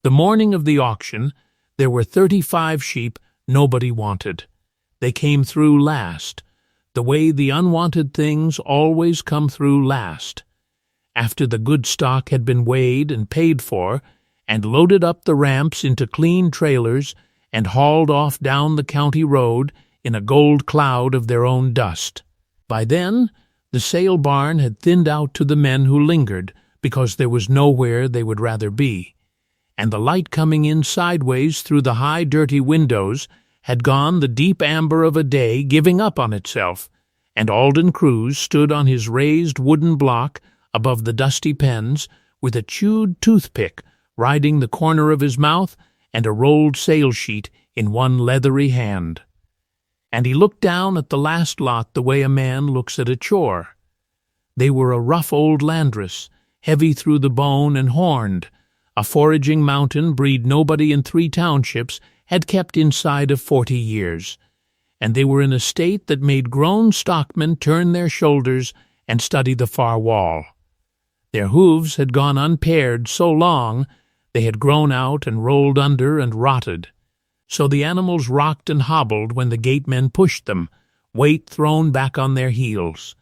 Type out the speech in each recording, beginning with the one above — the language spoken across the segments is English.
The morning of the auction, there were 35 sheep nobody wanted. They came through last, the way the unwanted things always come through last. After the good stock had been weighed and paid for, and loaded up the ramps into clean trailers and hauled off down the county road in a gold cloud of their own dust. By then, the sale barn had thinned out to the men who lingered because there was nowhere they would rather be, and the light coming in sideways through the high dirty windows had gone the deep amber of a day giving up on itself, and Alden Cruz stood on his raised wooden block above the dusty pens with a chewed toothpick riding the corner of his mouth and a rolled sale sheet in one leathery hand. And he looked down at the last lot the way a man looks at a chore. They were a rough old landrace, heavy through the bone and horned, a foraging mountain breed nobody in 3 townships had kept inside of 40 years, and they were in a state that made grown stockmen turn their shoulders and study the far wall. Their hooves had gone unpaired so long they had grown out and rolled under and rotted, so the animals rocked and hobbled when the gatemen pushed them, weight thrown back on their heels.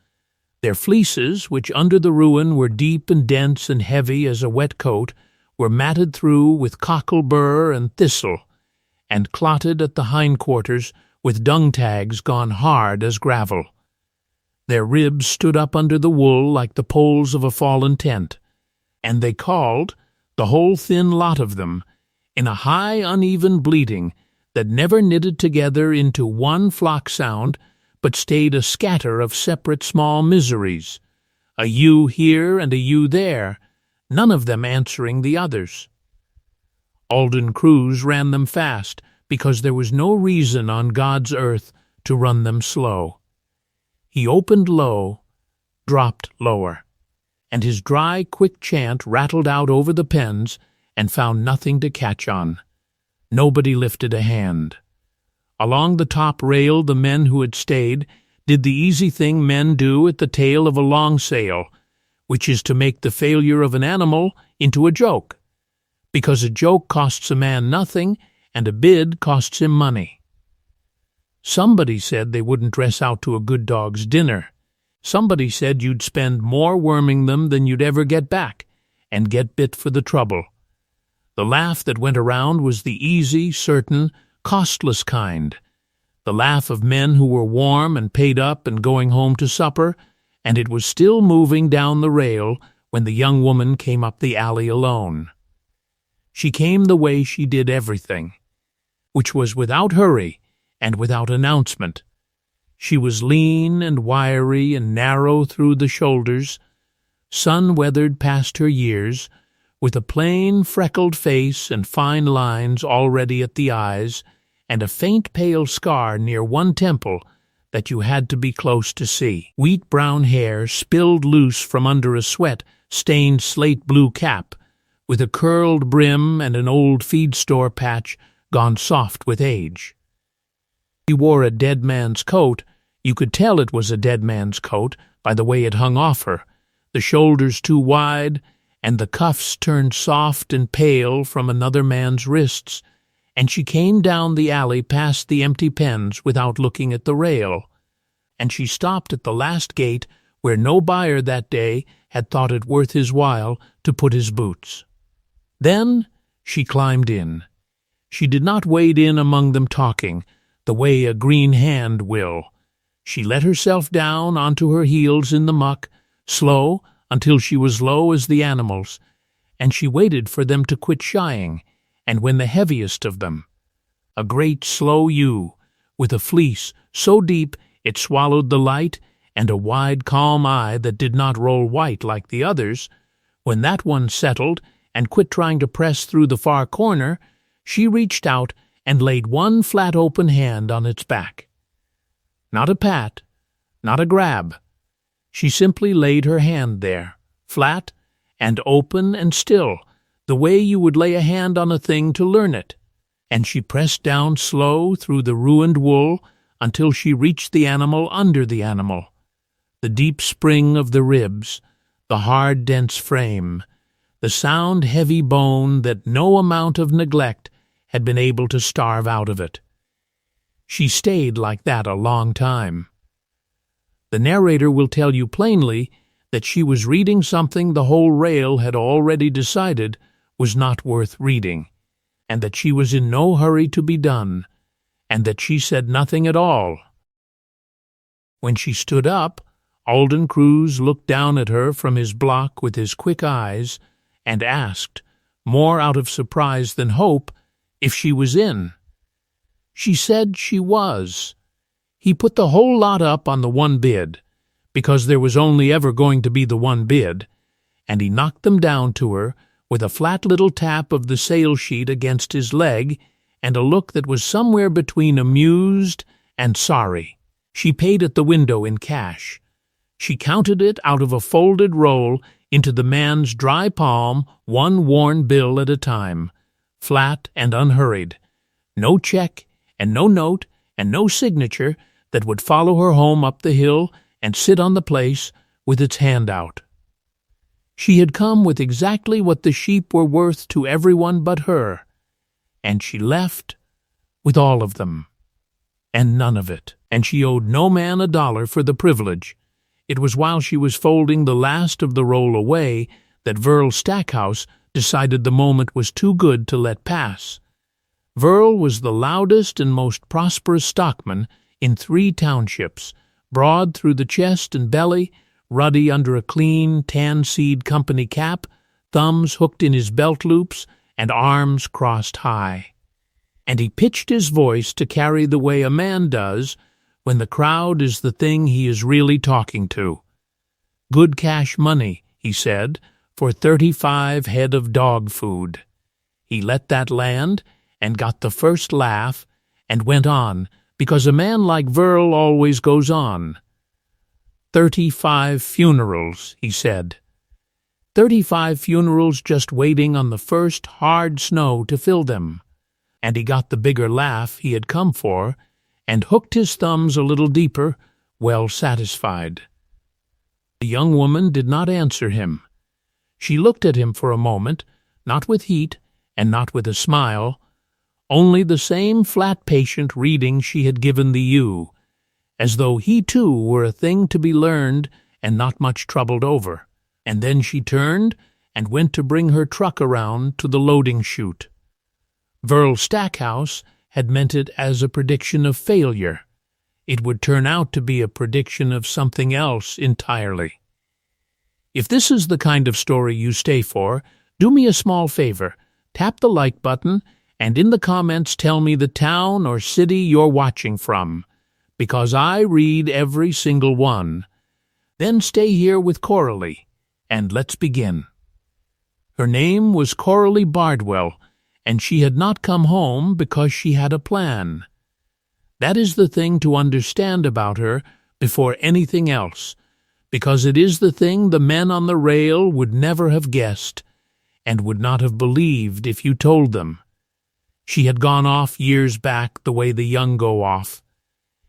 Their fleeces, which under the ruin were deep and dense and heavy as a wet coat, were matted through with cockle burr and thistle, and clotted at the hindquarters with dung tags gone hard as gravel. Their ribs stood up under the wool like the poles of a fallen tent, and they called, the whole thin lot of them, in a high uneven bleating that never knitted together into one flock sound, but stayed a scatter of separate small miseries, a you here and a you there, none of them answering the others. Alden Cruz ran them fast, because there was no reason on God's earth to run them slow. He opened low, dropped lower, and his dry, quick chant rattled out over the pens and found nothing to catch on. Nobody lifted a hand. Along the top rail the men who had stayed did the easy thing men do at the tail of a long sail, which is to make the failure of an animal into a joke, because a joke costs a man nothing and a bid costs him money. Somebody said they wouldn't dress out to a good dog's dinner. Somebody said you'd spend more worming them than you'd ever get back, and get bit for the trouble. The laugh that went around was the easy, certain, costless kind, the laugh of men who were warm and paid up and going home to supper, and it was still moving down the rail when the young woman came up the alley alone. She came the way she did everything, which was without hurry and without announcement. She was lean and wiry and narrow through the shoulders, sun-weathered past her years, with a plain, freckled face and fine lines already at the eyes, and a faint pale scar near one temple that you had to be close to see. Wheat-brown hair spilled loose from under a sweat-stained slate-blue cap, with a curled brim and an old feed-store patch gone soft with age. She wore a dead man's coat. You could tell it was a dead man's coat by the way it hung off her, the shoulders too wide, and the cuffs turned soft and pale from another man's wrists, and she came down the alley past the empty pens without looking at the rail, and she stopped at the last gate where no buyer that day had thought it worth his while to put his boots. Then she climbed in. She did not wade in among them talking, the way a green hand will. She let herself down onto her heels in the muck, slow until she was low as the animals, and she waited for them to quit shying, and when the heaviest of them, a great slow ewe, with a fleece so deep it swallowed the light, and a wide calm eye that did not roll white like the others, when that one settled and quit trying to press through the far corner, she reached out and laid one flat open hand on its back. Not a pat, not a grab. She simply laid her hand there, flat and open and still, the way you would lay a hand on a thing to learn it, and she pressed down slow through the ruined wool until she reached the animal under the animal, the deep spring of the ribs, the hard, dense frame, the sound heavy bone that no amount of neglect had been able to starve out of it. She stayed like that a long time. The narrator will tell you plainly that she was reading something the whole rail had already decided was not worth reading, and that she was in no hurry to be done, and that she said nothing at all. When she stood up, Alden Cruz looked down at her from his block with his quick eyes and asked, more out of surprise than hope, if she was in. She said she was. He put the whole lot up on the one bid, because there was only ever going to be the one bid, and he knocked them down to her with a flat little tap of the sale sheet against his leg and a look that was somewhere between amused and sorry. She paid at the window in cash. She counted it out of a folded roll into the man's dry palm, one worn bill at a time, flat and unhurried. No check and no note and no signature that would follow her home up the hill and sit on the place with its hand out. She had come with exactly what the sheep were worth to everyone but her, and she left with all of them, and none of it, and she owed no man $1 for the privilege. It was while she was folding the last of the roll away that Verl Stackhouse decided the moment was too good to let pass. Verl was the loudest and most prosperous stockman in 3 townships, broad through the chest and belly, ruddy under a clean tan-seed company cap, thumbs hooked in his belt loops, and arms crossed high. And he pitched his voice to carry the way a man does when the crowd is the thing he is really talking to. "Good cash money," he said, "for 35 head of dog food." He let that land and got the first laugh and went on, because a man like Verl always goes on. 35 funerals, he said. 35 funerals just waiting on the first hard snow to fill them. And he got the bigger laugh he had come for, and hooked his thumbs a little deeper, well satisfied. The young woman did not answer him. She looked at him for a moment, not with heat and not with a smile, only the same flat patient reading she had given the ewe, as though he too were a thing to be learned and not much troubled over. And then she turned and went to bring her truck around to the loading chute. Verl Stackhouse had meant it as a prediction of failure. It would turn out to be a prediction of something else entirely. If this is the kind of story you stay for, do me a small favor. Tap the like button and in the comments tell me the town or city you're watching from, because I read every single one. Then stay here with Coralee, and let's begin. Her name was Coralee Bardwell, and she had not come home because she had a plan. That is the thing to understand about her before anything else, because it is the thing the men on the rail would never have guessed, and would not have believed if you told them. She had gone off years back the way the young go off,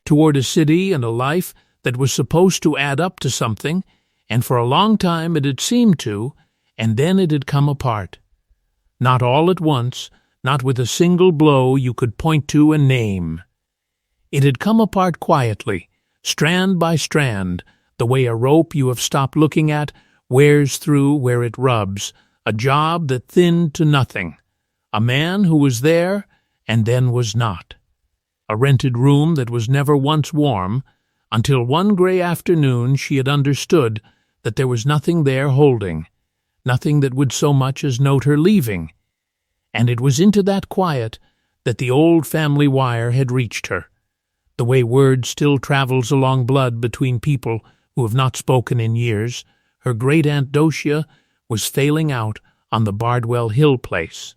toward a city and a life that was supposed to add up to something, and for a long time it had seemed to, and then it had come apart. Not all at once, not with a single blow you could point to and name. It had come apart quietly, strand by strand, the way a rope you have stopped looking at wears through where it rubs, a job that thinned to nothing, a man who was there and then was not, a rented room that was never once warm, until one gray afternoon she had understood that there was nothing there holding, nothing that would so much as note her leaving, and it was into that quiet that the old family wire had reached her, the way word still travels along blood between people who have not spoken in years. Her great-aunt Docia was failing out on the Bardwell Hill place,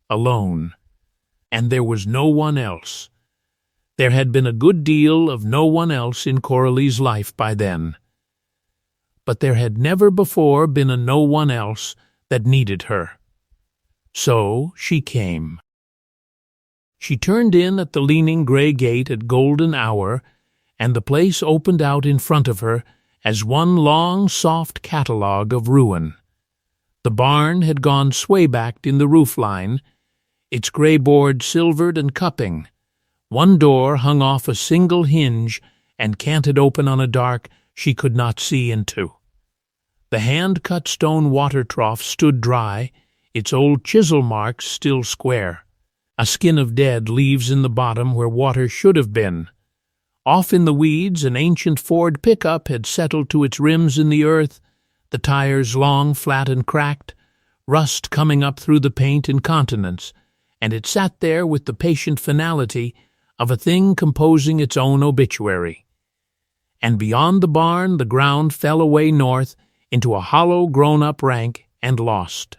alone, and there was no one else. There had been a good deal of no one else in Coralee's life by then, but there had never before been a no one else that needed her. So she came. She turned in at the leaning gray gate at golden hour, and the place opened out in front of her as one long, soft catalogue of ruin. The barn had gone sway-backed in the roofline, its gray board silvered and cupping. One door hung off a single hinge and canted open on a dark she could not see into. The hand-cut stone water trough stood dry, its old chisel marks still square. A skin of dead leaves in the bottom where water should have been. Off in the weeds, an ancient Ford pickup had settled to its rims in the earth, the tires long, flat, and cracked, rust coming up through the paint incontinence, and it sat there with the patient finality of a thing composing its own obituary. And beyond the barn the ground fell away north into a hollow grown-up rank and lost.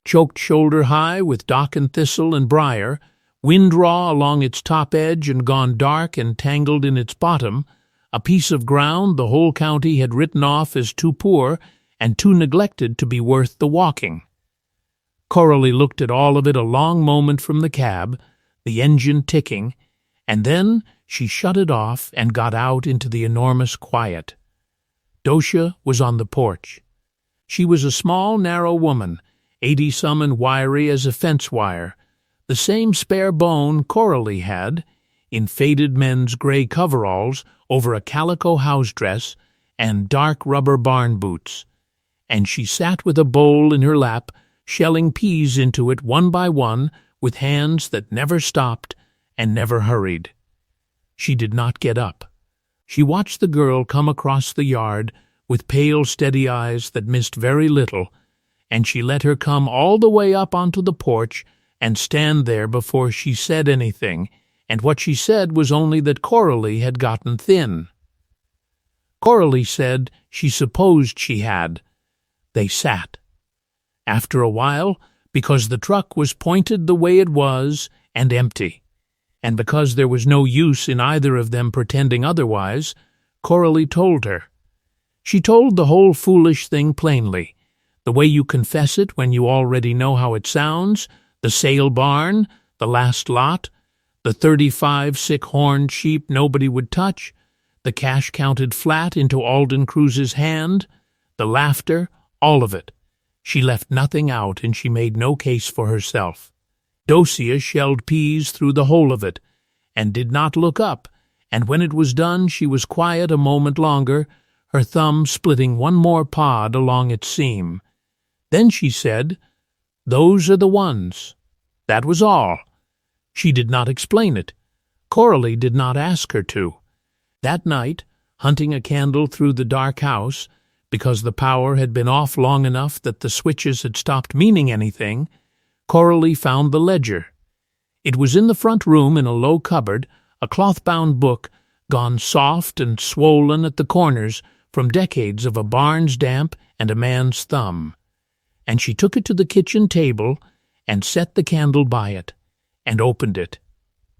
Choked shoulder-high with dock and thistle and briar, wind-raw along its top edge and gone dark and tangled in its bottom, a piece of ground the whole county had written off as too poor and too neglected to be worth the walking. Coralee looked at all of it a long moment from the cab, the engine ticking, and then she shut it off and got out into the enormous quiet. Dosia was on the porch. She was a small, narrow woman, 80-some and wiry as a fence wire, the same spare bone Coralee had, in faded men's gray coveralls over a calico house dress and dark rubber barn boots, and she sat with a bowl in her lap, shelling peas into it one by one with hands that never stopped and never hurried. She did not get up. She watched the girl come across the yard with pale, steady eyes that missed very little, and she let her come all the way up onto the porch and stand there before she said anything, and what she said was only that Coralee had gotten thin. Coralee said she supposed she had. They sat. After a while, because the truck was pointed the way it was and empty, and because there was no use in either of them pretending otherwise, Coralee told her. She told the whole foolish thing plainly, the way you confess it when you already know how it sounds, the sale barn, the last lot, the 35 sick-horned sheep nobody would touch, the cash counted flat into Alden Cruz's hand, the laughter, all of it. She left nothing out, and she made no case for herself. Dosia shelled peas through the whole of it, and did not look up, and when it was done she was quiet a moment longer, her thumb splitting one more pod along its seam. Then she said, "Those are the ones." That was all. She did not explain it. Coralee did not ask her to. That night, hunting a candle through the dark house, because the power had been off long enough that the switches had stopped meaning anything, Coralee found the ledger. It was in the front room in a low cupboard, a cloth-bound book, gone soft and swollen at the corners from decades of a barn's damp and a man's thumb. And she took it to the kitchen table and set the candle by it, and opened it.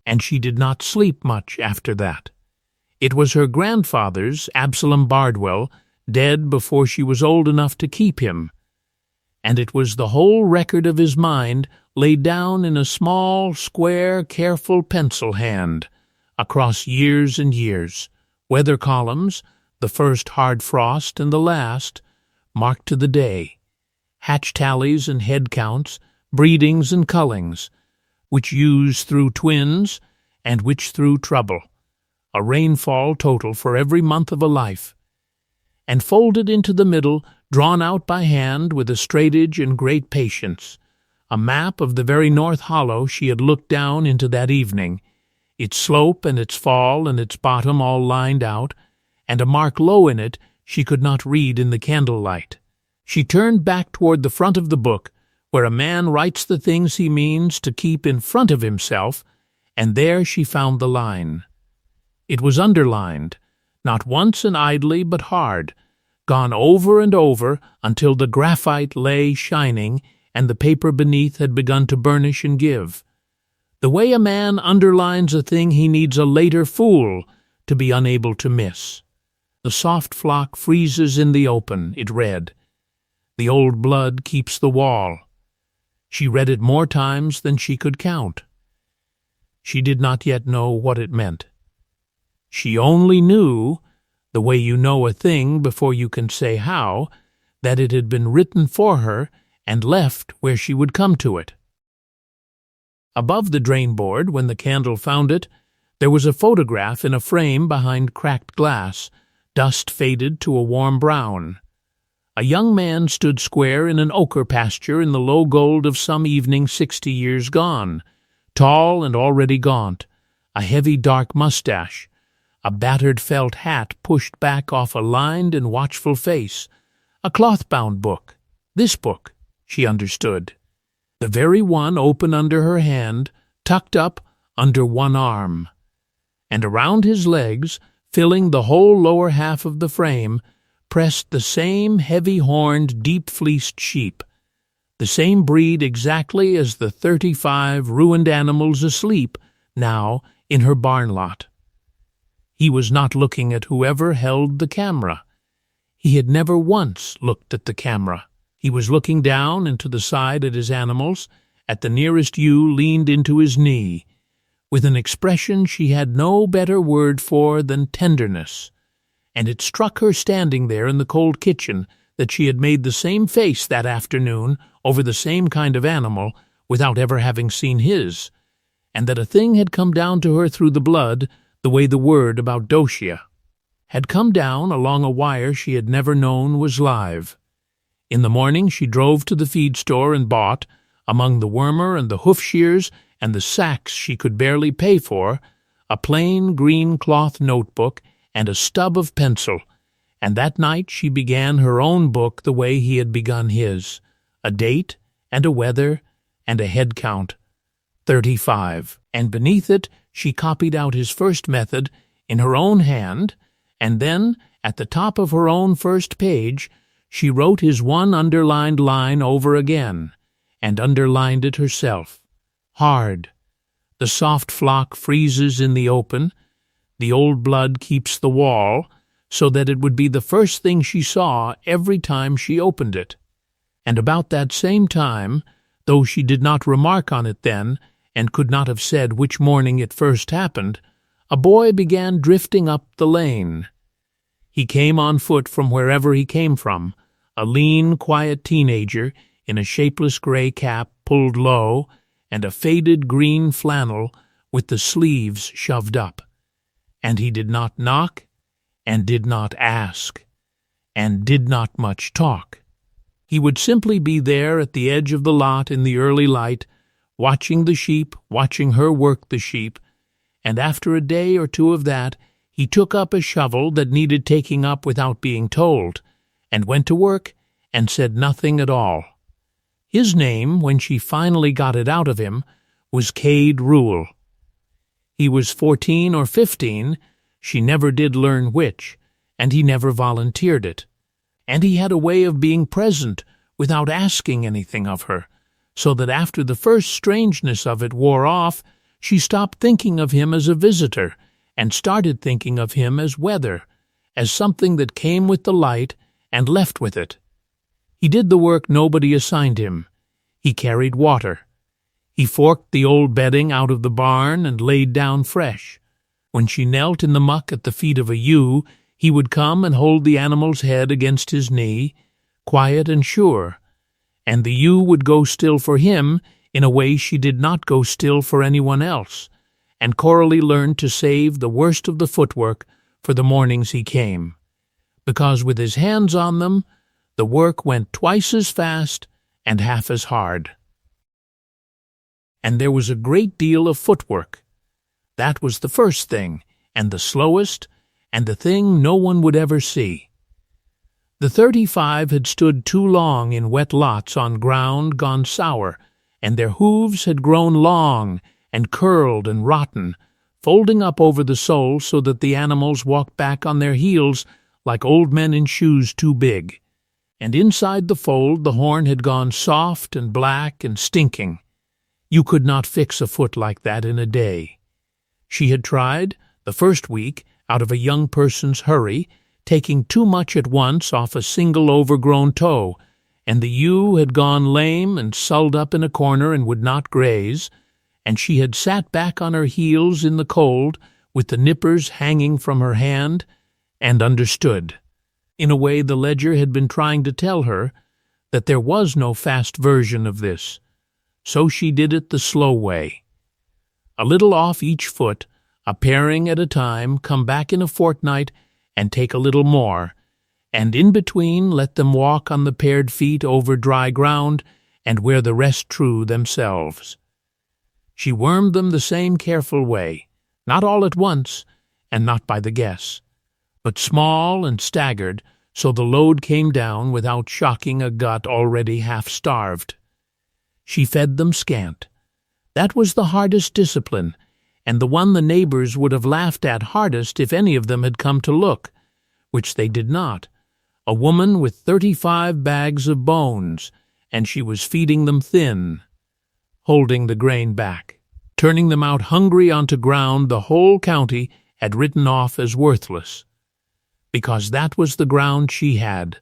And she did not sleep much after that. It was her grandfather's, Absalom Bardwell, dead before she was old enough to keep him, and it was the whole record of his mind laid down in a small, square, careful pencil hand, across years and years, weather columns, the first hard frost and the last, marked to the day, hatch tallies and head counts, breedings and cullings, which ewes threw twins and which threw trouble, a rainfall total for every month of a life, and folded into the middle, drawn out by hand with a straightage and great patience, a map of the very North Hollow she had looked down into that evening, its slope and its fall and its bottom all lined out, and a mark low in it she could not read in the candlelight. She turned back toward the front of the book, where a man writes the things he means to keep in front of himself, and there she found the line. It was underlined, not once and idly but hard, gone over and over until the graphite lay shining and the paper beneath had begun to burnish and give. The way a man underlines a thing he needs a later fool to be unable to miss. The soft flock freezes in the open, it read. The old blood keeps the wall. She read it more times than she could count. She did not yet know what it meant. She only knew, the way you know a thing before you can say how, that it had been written for her and left where she would come to it. Above the drain board, when the candle found it, there was a photograph in a frame behind cracked glass, dust faded to a warm brown. A young man stood square in an ochre pasture in the low gold of some evening 60 years gone, tall and already gaunt, a heavy dark mustache, a battered felt hat pushed back off a lined and watchful face, a cloth-bound book. This book, she understood. The very one open under her hand, tucked up under one arm. And around his legs, filling the whole lower half of the frame, pressed the same heavy-horned, deep-fleeced sheep, the same breed exactly as the 35 ruined animals asleep now in her barn lot. He was not looking at whoever held the camera. He had never once looked at the camera. He was looking down into the side at his animals, at the nearest ewe leaned into his knee, with an expression she had no better word for than tenderness, and it struck her standing there in the cold kitchen that she had made the same face that afternoon over the same kind of animal without ever having seen his, and that a thing had come down to her through the blood the way the word about Dosia had come down along a wire she had never known was live. In the morning she drove to the feed store and bought, among the wormer and the hoof shears and the sacks she could barely pay for, a plain green cloth notebook and a stub of pencil, and that night she began her own book the way he had begun his, a date and a weather and a head count, 35, and beneath it she copied out his first method in her own hand, and then, at the top of her own first page, she wrote his one underlined line over again, and underlined it herself. Hard. The soft flock freezes in the open. The old blood keeps the wall, so that it would be the first thing she saw every time she opened it. And about that same time, though she did not remark on it then, and could not have said which morning it first happened, a boy began drifting up the lane. He came on foot from wherever he came from, a lean, quiet teenager in a shapeless gray cap pulled low and a faded green flannel with the sleeves shoved up. And he did not knock, and did not ask, and did not much talk. He would simply be there at the edge of the lot in the early light, watching the sheep, watching her work the sheep, and after a day or two of that, he took up a shovel that needed taking up without being told, and went to work and said nothing at all. His name, when she finally got it out of him, was Cade Rule. He was 14 or 15, she never did learn which, and he never volunteered it. And he had a way of being present without asking anything of her, so that after the first strangeness of it wore off, she stopped thinking of him as a visitor and started thinking of him as weather, as something that came with the light and left with it. He did the work nobody assigned him. He carried water. He forked the old bedding out of the barn and laid down fresh. When she knelt in the muck at the feet of a ewe, he would come and hold the animal's head against his knee, quiet and sure, and the ewe would go still for him in a way she did not go still for anyone else, and Coralee learned to save the worst of the footwork for the mornings he came, because with his hands on them, the work went twice as fast and half as hard. And there was a great deal of footwork. That was the first thing, and the slowest, and the thing no one would ever see. The 35 had stood too long in wet lots on ground gone sour, and their hooves had grown long and curled and rotten, folding up over the sole so that the animals walked back on their heels like old men in shoes too big. And inside the fold the horn had gone soft and black and stinking. You could not fix a foot like that in a day. She had tried, the first week, out of a young person's hurry, taking too much at once off a single overgrown toe, and the ewe had gone lame and sulled up in a corner and would not graze, and she had sat back on her heels in the cold with the nippers hanging from her hand, and understood, in a way the ledger had been trying to tell her, that there was no fast version of this, so she did it the slow way. A little off each foot, a pairing at a time, come back in a fortnight and take a little more, and in between let them walk on the paired feet over dry ground and where the rest true themselves. She wormed them the same careful way, not all at once, and not by the guess, but small and staggered, so the load came down without shocking a gut already half-starved. She fed them scant. That was the hardest discipline, and the one the neighbors would have laughed at hardest if any of them had come to look, which they did not. A woman with 35 bags of bones, and she was feeding them thin, holding the grain back, turning them out hungry onto ground the whole county had written off as worthless. Because that was the ground she had.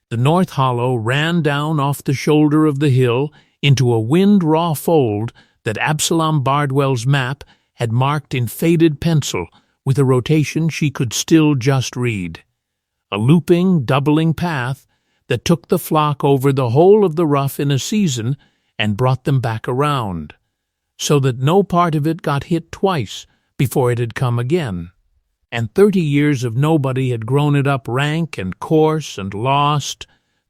The North Hollow ran down off the shoulder of the hill into a wind-raw fold that Absalom Bardwell's map had marked in faded pencil with a rotation she could still just read. A looping, doubling path that took the flock over the whole of the rough in a season and brought them back around, so that no part of it got hit twice before it had come again. And 30 years of nobody had grown it up rank and coarse and lost,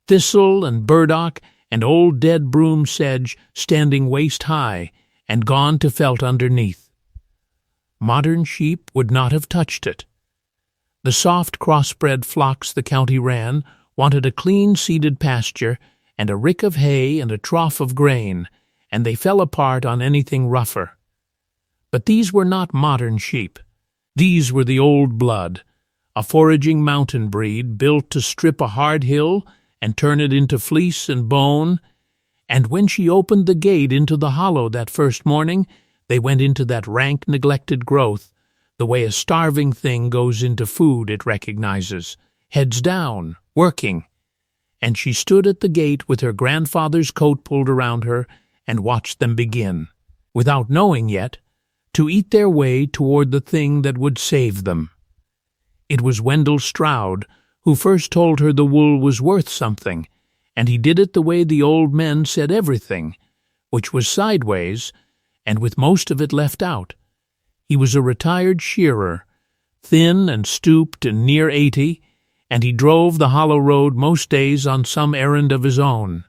thistle and burdock and old dead broom sedge standing waist-high and gone to felt underneath. Modern sheep would not have touched it. The soft crossbred flocks the county ran wanted a clean-seeded pasture and a rick of hay and a trough of grain, and they fell apart on anything rougher. But these were not modern sheep. These were the old blood, a foraging mountain breed built to strip a hard hill and turn it into fleece and bone, and when she opened the gate into the hollow that first morning, they went into that rank, neglected growth, the way a starving thing goes into food it recognizes, heads down, working. And she stood at the gate with her grandfather's coat pulled around her and watched them begin, without knowing yet, to eat their way toward the thing that would save them. It was Wendell Stroud who first told her the wool was worth something, and he did it the way the old men said everything, which was sideways, and with most of it left out. He was a retired shearer, thin and stooped and near 80, and he drove the hollow road most days on some errand of his own.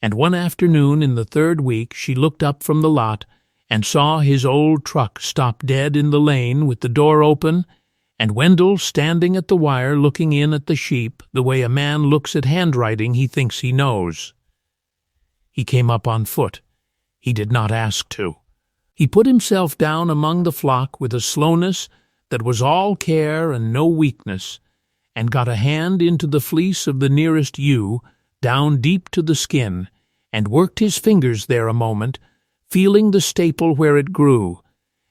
And one afternoon in the 3rd week she looked up from the lot and saw his old truck stop dead in the lane with the door open, and Wendell standing at the wire looking in at the sheep the way a man looks at handwriting he thinks he knows. He came up on foot. He did not ask to. He put himself down among the flock with a slowness that was all care and no weakness, and got a hand into the fleece of the nearest ewe, down deep to the skin, and worked his fingers there a moment, feeling the staple where it grew,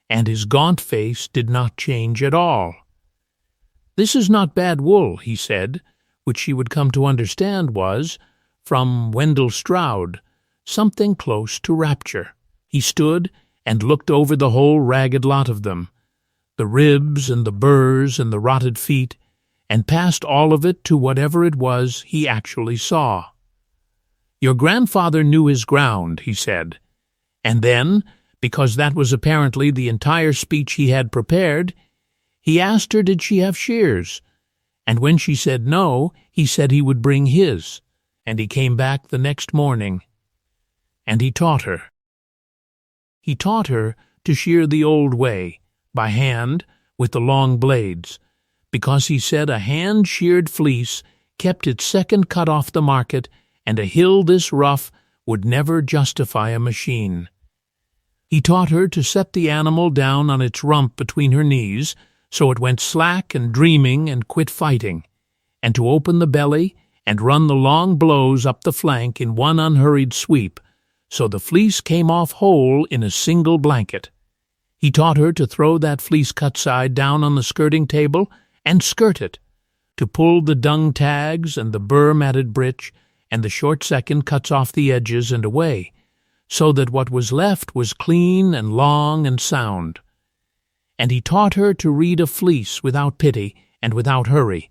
and his gaunt face did not change at all. "This is not bad wool," he said, which she would come to understand was, from Wendell Stroud, something close to rapture. He stood and looked over the whole ragged lot of them, the ribs and the burrs and the rotted feet, and past all of it to whatever it was he actually saw. "Your grandfather knew his ground," he said. And then, because that was apparently the entire speech he had prepared, he asked her did she have shears, and when she said no, he said he would bring his, and he came back the next morning. And he taught her. He taught her to shear the old way, by hand, with the long blades, because he said a hand-sheared fleece kept its second cut off the market, and a hill this rough would never justify a machine. He taught her to set the animal down on its rump between her knees, so it went slack and dreaming and quit fighting, and to open the belly and run the long blows up the flank in one unhurried sweep, so the fleece came off whole in a single blanket. He taught her to throw that fleece-cut side down on the skirting table and skirt it, to pull the dung tags and the burr-matted breech, and the short second cuts off the edges and away, so that what was left was clean and long and sound. And he taught her to read a fleece without pity and without hurry,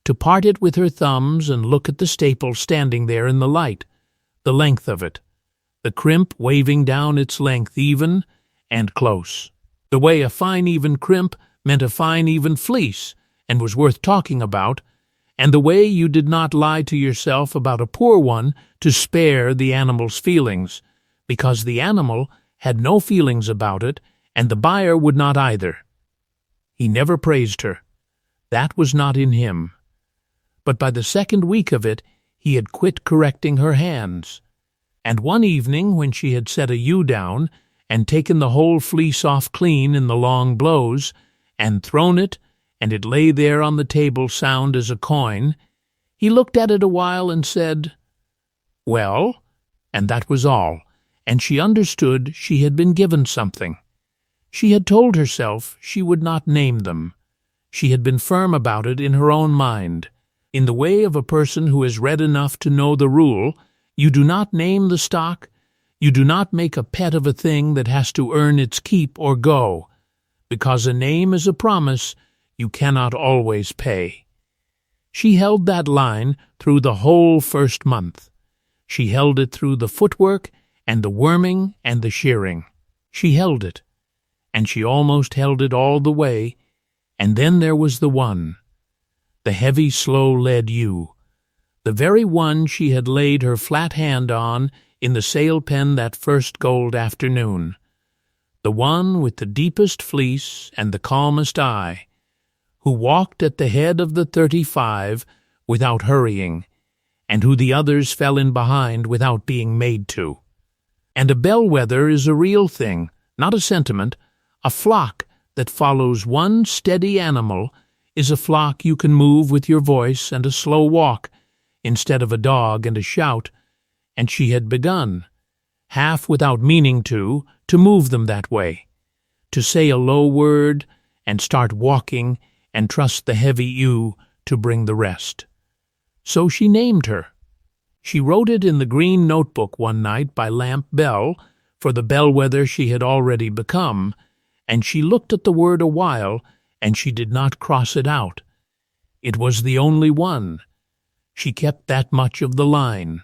to part it with her thumbs and look at the staple standing there in the light, the length of it, the crimp waving down its length even and close. The way a fine even crimp meant a fine even fleece and was worth talking about, and the way you did not lie to yourself about a poor one to spare the animal's feelings, because the animal had no feelings about it, and the buyer would not either. He never praised her. That was not in him. But by the second week of it, he had quit correcting her hands. And one evening, when she had set a ewe down, and taken the whole fleece off clean in the long blows, and thrown it, and it lay there on the table sound as a coin, he looked at it a while and said, "Well," and that was all, and she understood she had been given something. She had told herself she would not name them. She had been firm about it in her own mind. In the way of a person who has read enough to know the rule, you do not name the stock, you do not make a pet of a thing that has to earn its keep or go, because a name is a promise you cannot always pay. She held that line through the whole first month. She held it through the footwork and the worming and the shearing. She held it, and she almost held it all the way, and then there was the one, the heavy, slow lead ewe, the very one she had laid her flat hand on in the sail pen that first gold afternoon, the one with the deepest fleece and the calmest eye, who walked at the head of the 35 without hurrying, and who the others fell in behind without being made to. And a bellwether is a real thing, not a sentiment. A flock that follows one steady animal is a flock you can move with your voice and a slow walk, instead of a dog and a shout, and she had begun, half without meaning to move them that way, to say a low word and start walking and trust the heavy ewe to bring the rest. So she named her. She wrote it in the green notebook one night by lamp bell, for the bellwether she had already become, and she looked at the word a while, and she did not cross it out. It was the only one. She kept that much of the line.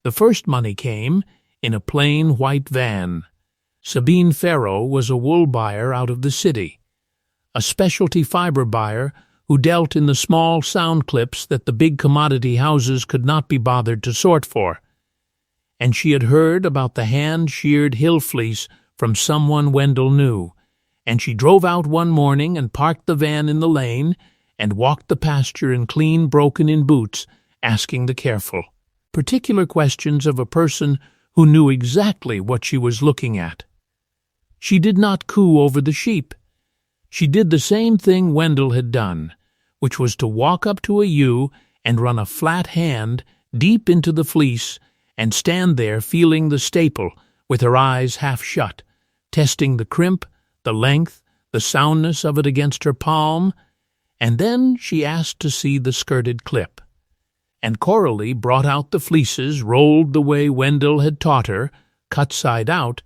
The first money came in a plain white van. Sabine Farrow was a wool buyer out of the city, a specialty fiber buyer who dealt in the small sound clips that the big commodity houses could not be bothered to sort for. And she had heard about the hand-sheared hill fleece from someone Wendell knew, and she drove out one morning and parked the van in the lane and walked the pasture in clean, broken-in boots, asking the careful, particular questions of a person who knew exactly what she was looking at. She did not coo over the sheep. She did the same thing Wendell had done, which was to walk up to a ewe and run a flat hand deep into the fleece and stand there feeling the staple with her eyes half shut, testing the crimp, the length, the soundness of it against her palm, and then she asked to see the skirted clip. And Coralee brought out the fleeces rolled the way Wendell had taught her, cut side out,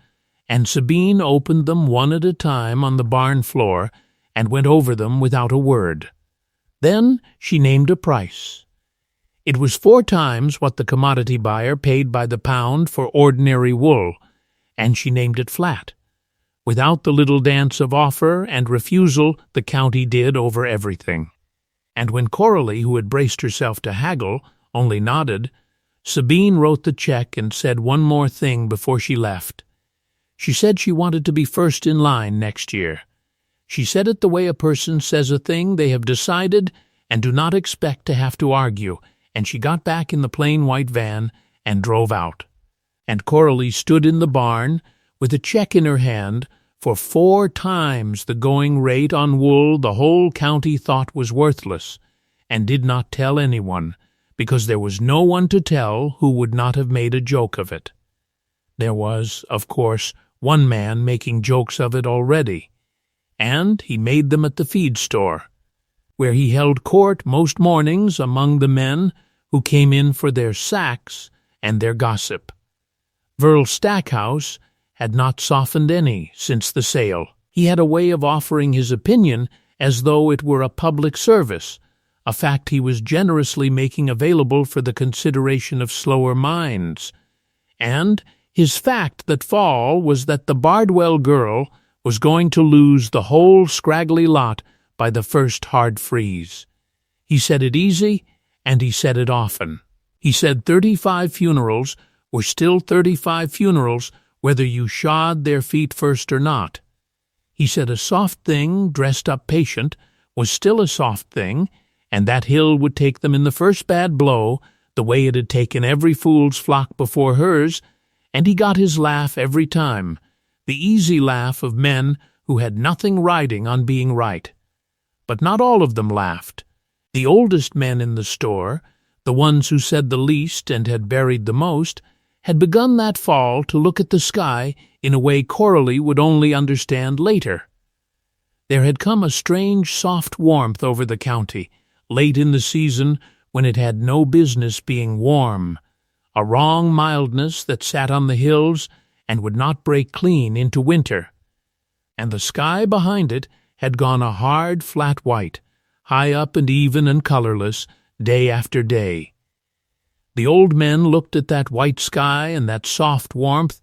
and Sabine opened them one at a time on the barn floor and went over them without a word. Then she named a price. It was 4 times what the commodity buyer paid by the pound for ordinary wool, and she named it flat, without the little dance of offer and refusal the county did over everything. And when Coralee, who had braced herself to haggle, only nodded, Sabine wrote the check and said one more thing before she left. She said she wanted to be first in line next year. She said it the way a person says a thing they have decided and do not expect to have to argue, and she got back in the plain white van and drove out. And Coralee stood in the barn with a check in her hand for 4 times the going rate on wool the whole county thought was worthless, and did not tell anyone, because there was no one to tell who would not have made a joke of it. There was, of course, one man making jokes of it already, and he made them at the feed store, where he held court most mornings among the men who came in for their sacks and their gossip. Verl Stackhouse had not softened any since the sale. He had a way of offering his opinion as though it were a public service, a fact he was generously making available for the consideration of slower minds. And his fact that fall was that the Bardwell girl was going to lose the whole scraggly lot by the first hard freeze. He said it easy, and he said it often. He said 35 funerals were still 35 funerals, whether you shod their feet first or not. He said a soft thing, dressed up patient, was still a soft thing, and that hill would take them in the first bad blow, the way it had taken every fool's flock before hers, and he got his laugh every time, the easy laugh of men who had nothing riding on being right. But not all of them laughed. The oldest men in the store, the ones who said the least and had buried the most, had begun that fall to look at the sky in a way Coralee would only understand later. There had come a strange soft warmth over the county, late in the season when it had no business being warm, a wrong mildness that sat on the hills and would not break clean into winter. And the sky behind it had gone a hard, flat white, high up and even and colorless, day after day. The old men looked at that white sky and that soft warmth,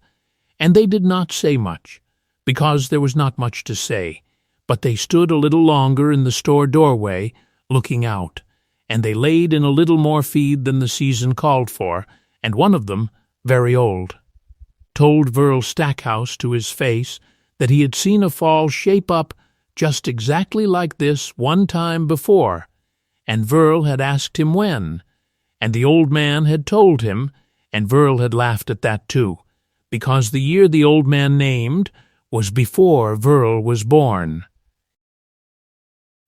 and they did not say much, because there was not much to say, but they stood a little longer in the store doorway, looking out, and they laid in a little more feed than the season called for, and one of them, very old, told Verl Stackhouse to his face that he had seen a fall shape up just exactly like this one time before, and Verl had asked him when, and the old man had told him, and Verl had laughed at that too, because the year the old man named was before Verl was born.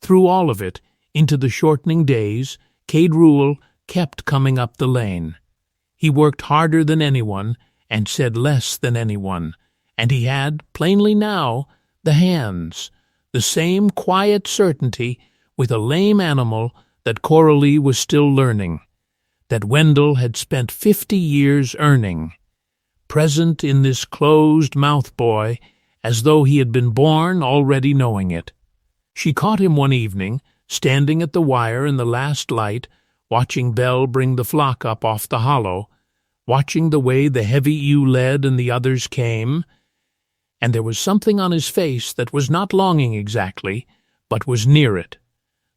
Through all of it, into the shortening days, Cade Rule kept coming up the lane. He worked harder than anyone, and said less than anyone, and he had, plainly now, the hands, the same quiet certainty with a lame animal that Coralee was still learning, that Wendell had spent 50 years earning, present in this closed-mouth boy as though he had been born already knowing it. She caught him one evening, standing at the wire in the last light, watching Belle bring the flock up off the hollow, watching the way the heavy ewe led and the others came, and there was something on his face that was not longing exactly, but was near it,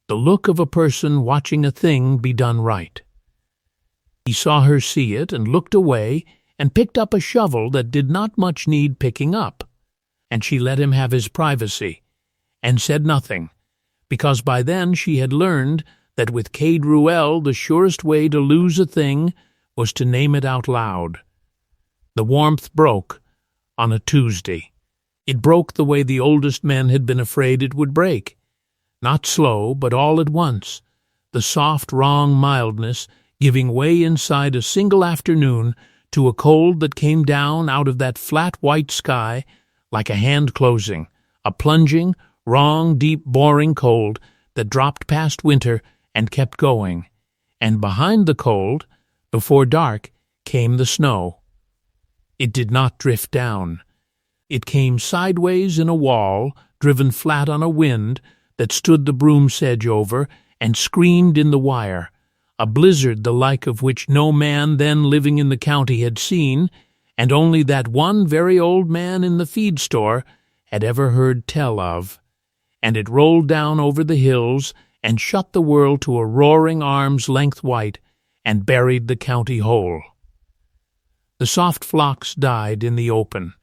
the look of a person watching a thing be done right. He saw her see it and looked away and picked up a shovel that did not much need picking up, and she let him have his privacy, and said nothing, because by then she had learned that with Cade Rule the surest way to lose a thing was to name it out loud. The warmth broke on a Tuesday. It broke the way the oldest men had been afraid it would break. Not slow, but all at once, the soft, wrong mildness giving way inside a single afternoon to a cold that came down out of that flat white sky like a hand closing, a plunging, wrong, deep, boring cold that dropped past winter and kept going, and behind the cold, before dark, came the snow. It did not drift down. It came sideways in a wall, driven flat on a wind that stood the broom sedge over and screamed in the wire, a blizzard the like of which no man then living in the county had seen, and only that one very old man in the feed store had ever heard tell of. And it rolled down over the hills and shut the world to a roaring arm's length white and buried the county whole. The soft flocks died in the open.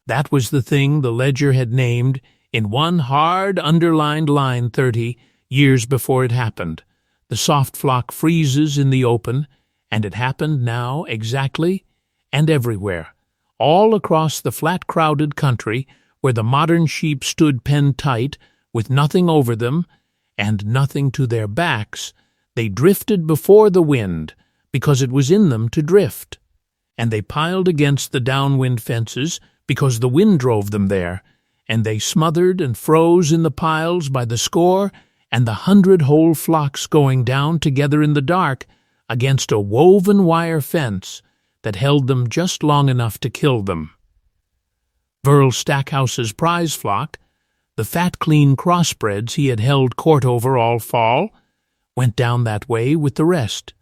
That was the thing the ledger had named in one hard underlined line 30 years before it happened. The soft flock freezes in the open, and it happened now exactly and everywhere, all across the flat crowded country where the modern sheep stood penned tight with nothing over them and nothing to their backs. They drifted before the wind because it was in them to drift, and they piled against the downwind fences because the wind drove them there, and they smothered and froze in the piles by the score, and the 100 whole flocks going down together in the dark against a woven wire fence that held them just long enough to kill them. Verl Stackhouse's prize flock, the fat, clean crossbreds he had held court over all fall, went down that way with the rest,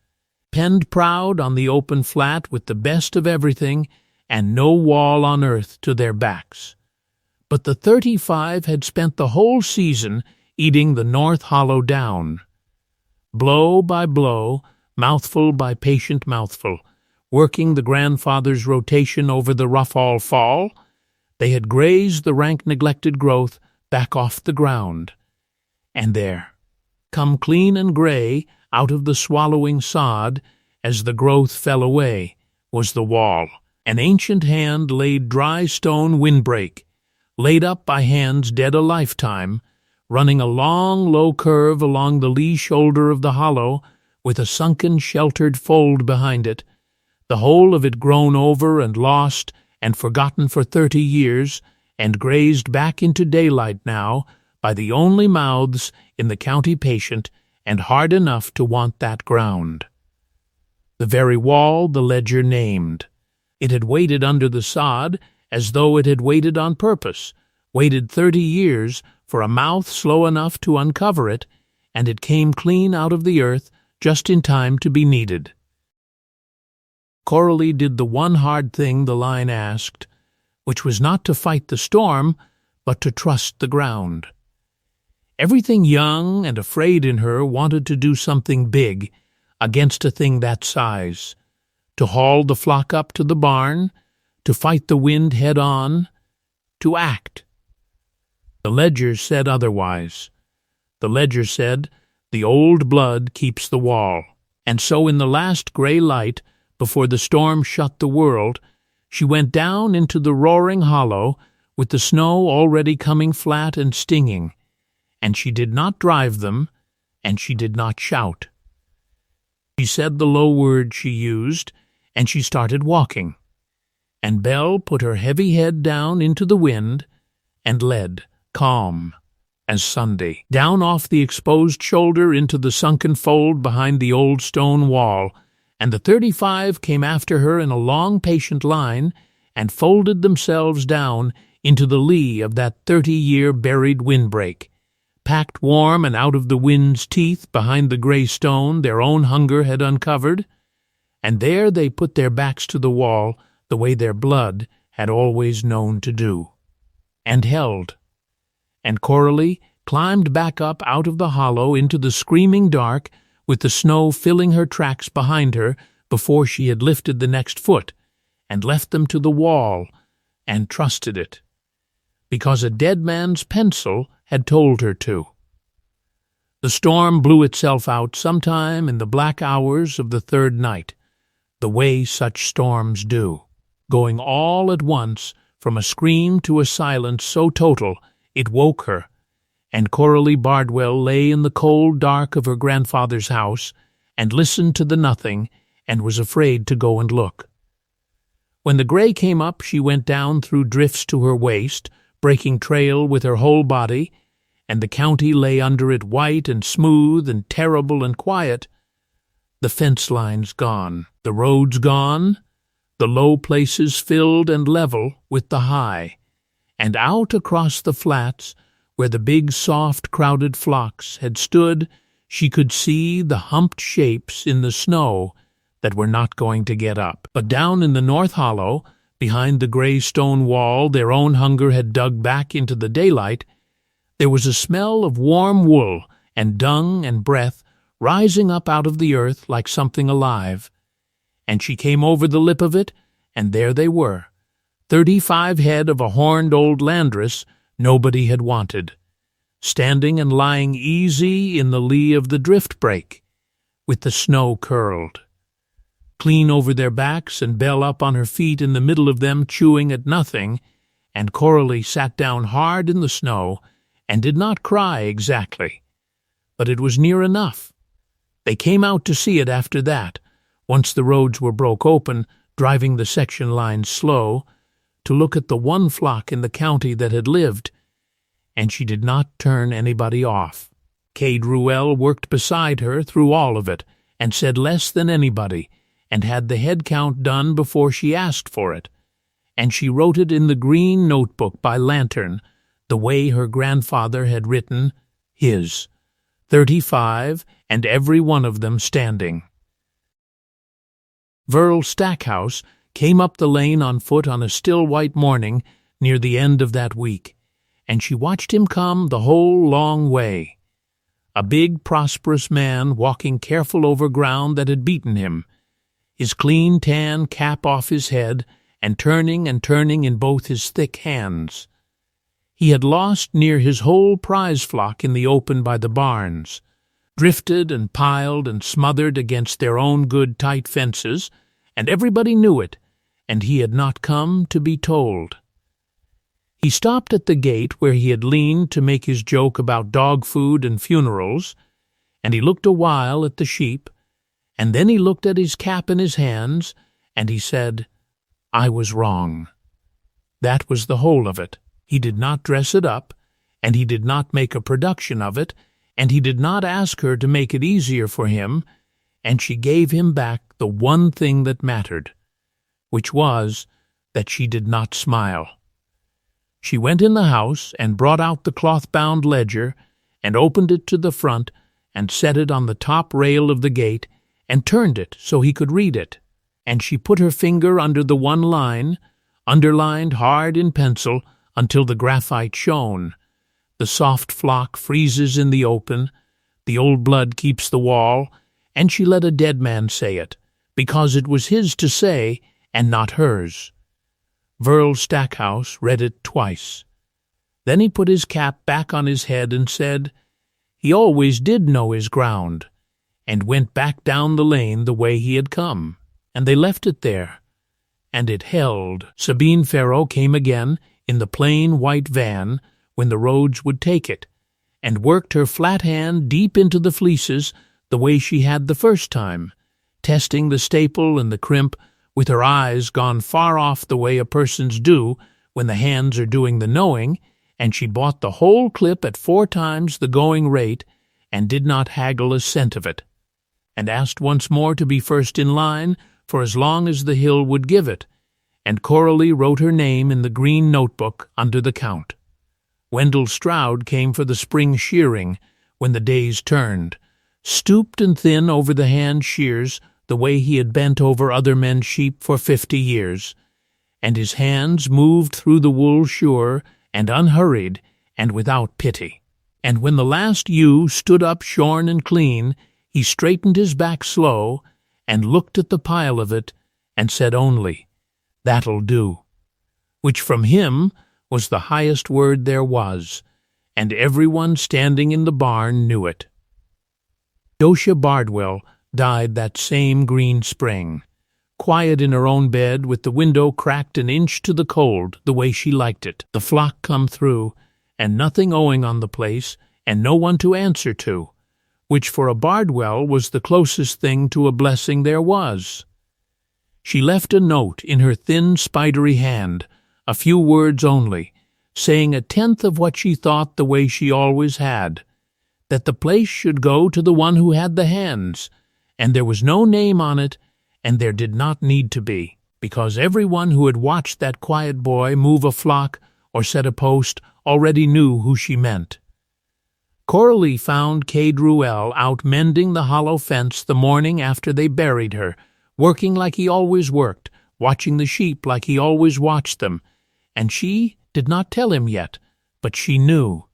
penned proud on the open flat with the best of everything and no wall on earth to their backs. But the 35 had spent the whole season eating the North Hollow down. Blow by blow, mouthful by patient mouthful, working the grandfather's rotation over the rough-all fall, they had grazed the rank neglected growth back off the ground. And there, come clean and gray out of the swallowing sod as the growth fell away, was the wall, an ancient hand-laid dry stone windbreak, laid up by hands dead a lifetime, running a long, low curve along the lee shoulder of the hollow, with a sunken, sheltered fold behind it, the whole of it grown over and lost and forgotten for 30 years, and grazed back into daylight now by the only mouths in the county patient and hard enough to want that ground. The very wall the ledger named. It had waited under the sod as though it had waited on purpose, waited 30 years for a mouth slow enough to uncover it, and it came clean out of the earth just in time to be needed. Coralee did the one hard thing the line asked, which was not to fight the storm, but to trust the ground. Everything young and afraid in her wanted to do something big against a thing that size, to haul the flock up to the barn, to fight the wind head-on, to act. The ledger said otherwise. The ledger said, the old blood keeps the wall. And so in the last gray light, before the storm shut the world, she went down into the roaring hollow with the snow already coming flat and stinging, and she did not drive them, and she did not shout. She said the low word she used, and she started walking, and Belle put her heavy head down into the wind and led, calm as Sunday, down off the exposed shoulder into the sunken fold behind the old stone wall, and the 35 came after her in a long patient line and folded themselves down into the lee of that 30-year buried windbreak, packed warm and out of the wind's teeth behind the gray stone their own hunger had uncovered, and there they put their backs to the wall the way their blood had always known to do, and held. And Coralee climbed back up out of the hollow into the screaming dark with the snow filling her tracks behind her before she had lifted the next foot, and left them to the wall, and trusted it, because a dead man's pencil had told her to. The storm blew itself out sometime in the black hours of the third night, the way such storms do, going all at once from a scream to a silence so total it woke her, and Coralee Bardwell lay in the cold dark of her grandfather's house and listened to the nothing and was afraid to go and look. When the gray came up, she went down through drifts to her waist, breaking trail with her whole body, and the county lay under it white and smooth and terrible and quiet. The fence lines gone, the roads gone, the low places filled and level with the high, and out across the flats, where the big, soft, crowded flocks had stood, she could see the humped shapes in the snow that were not going to get up. But down in the North Hollow, behind the gray stone wall their own hunger had dug back into the daylight, there was a smell of warm wool and dung and breath rising up out of the earth like something alive. And she came over the lip of it, and there they were, 35 head of a horned old landrace nobody had wanted, standing and lying easy in the lee of the drift break, with the snow curled, clean over their backs, and Belle up on her feet in the middle of them chewing at nothing, and Coralee sat down hard in the snow and did not cry exactly, but it was near enough. They came out to see it after that, once the roads were broke open, driving the section lines slow, to look at the one flock in the county that had lived, and she did not turn anybody off. Cade Ruel worked beside her through all of it, and said less than anybody, and had the head count done before she asked for it, and she wrote it in the green notebook by lantern, the way her grandfather had written his, 35, and every one of them standing. Verl Stackhouse came up the lane on foot on a still white morning near the end of that week, and she watched him come the whole long way. A big, prosperous man walking careful over ground that had beaten him, his clean tan cap off his head and turning in both his thick hands. He had lost near his whole prize flock in the open by the barns, drifted and piled and smothered against their own good tight fences, and everybody knew it, and he had not come to be told. He stopped at the gate where he had leaned to make his joke about dog food and funerals, and he looked a while at the sheep, and then he looked at his cap in his hands, and he said, "I was wrong." That was the whole of it. He did not dress it up, and he did not make a production of it, and he did not ask her to make it easier for him, and she gave him back the one thing that mattered, which was that she did not smile. She went in the house and brought out the cloth-bound ledger and opened it to the front and set it on the top rail of the gate and turned it so he could read it. And she put her finger under the one line, underlined hard in pencil until the graphite shone. The soft flock freezes in the open, the old blood keeps the wall, and she let a dead man say it, because it was his to say and not hers. Verl Stackhouse read it twice. Then he put his cap back on his head and said, he always did know his ground, and went back down the lane the way he had come, and they left it there. And it held. Sabine Farrow came again in the plain white van when the roads would take it, and worked her flat hand deep into the fleeces the way she had the first time, testing the staple and the crimp with her eyes gone far off the way a person's do when the hands are doing the knowing, and she bought the whole clip at 4 times the going rate and did not haggle a cent of it, and asked once more to be first in line for as long as the hill would give it, and Coralee wrote her name in the green notebook under the count. Wendell Stroud came for the spring shearing when the days turned, stooped and thin over the hand shears the way he had bent over other men's sheep for 50 years, and his hands moved through the wool sure and unhurried and without pity. And when the last ewe stood up shorn and clean, he straightened his back slow and looked at the pile of it and said only, "That'll do," which from him was the highest word there was, and everyone standing in the barn knew it. Coralee Bardwell died that same green spring, quiet in her own bed with the window cracked an inch to the cold the way she liked it, the flock come through, and nothing owing on the place, and no one to answer to, which for a Bardwell was the closest thing to a blessing there was. She left a note in her thin, spidery hand, a few words only, saying 1/10 of what she thought the way she always had, that the place should go to the one who had the hands, and there was no name on it, and there did not need to be, because everyone who had watched that quiet boy move a flock or set a post already knew who she meant. Coralee found Cade Ruel out mending the hollow fence the morning after they buried her, working like he always worked, watching the sheep like he always watched them, and she did not tell him yet, but she knew,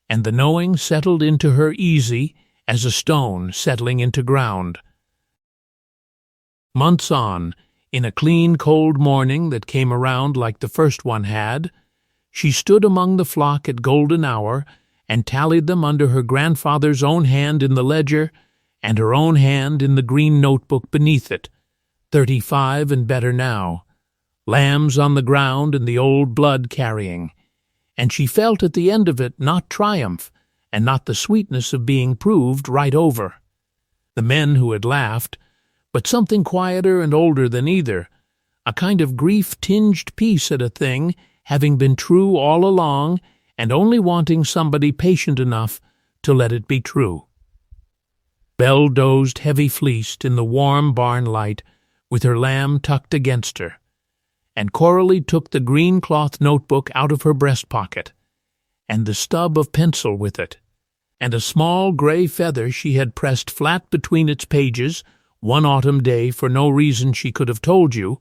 and the knowing settled into her easy as a stone settling into ground. Months on, in a clean, cold morning that came around like the first one had, she stood among the flock at golden hour and tallied them under her grandfather's own hand in the ledger and her own hand in the green notebook beneath it, 35 and better now, lambs on the ground and the old blood carrying, and she felt at the end of it not triumph and not the sweetness of being proved right over. The men who had laughed, but something quieter and older than either, a kind of grief-tinged peace at a thing having been true all along and only wanting somebody patient enough to let it be true. Belle dozed heavy-fleeced in the warm barn light with her lamb tucked against her, and Coralee took the green cloth notebook out of her breast pocket, and the stub of pencil with it, and a small gray feather she had pressed flat between its pages one autumn day for no reason she could have told you,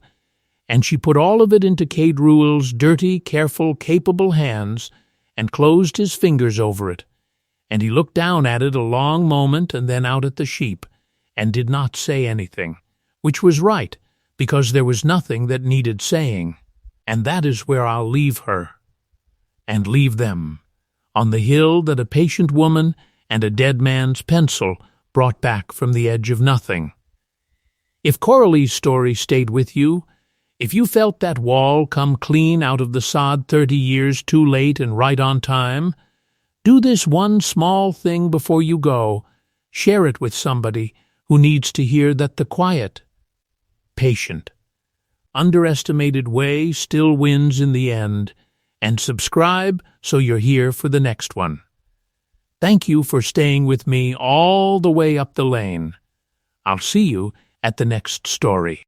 and she put all of it into Kate Ruel's dirty, careful, capable hands and closed his fingers over it, and he looked down at it a long moment and then out at the sheep, and did not say anything, which was right, because there was nothing that needed saying. And that is where I'll leave her, and leave them, on the hill that a patient woman and a dead man's pencil brought back from the edge of nothing. If Coralee's story stayed with you, if you felt that wall come clean out of the sod 30 years too late and right on time, do this one small thing before you go. Share it with somebody who needs to hear that the quiet, patient, underestimated way still wins in the end, and subscribe so you're here for the next one. Thank you for staying with me all the way up the lane. I'll see you at the next story.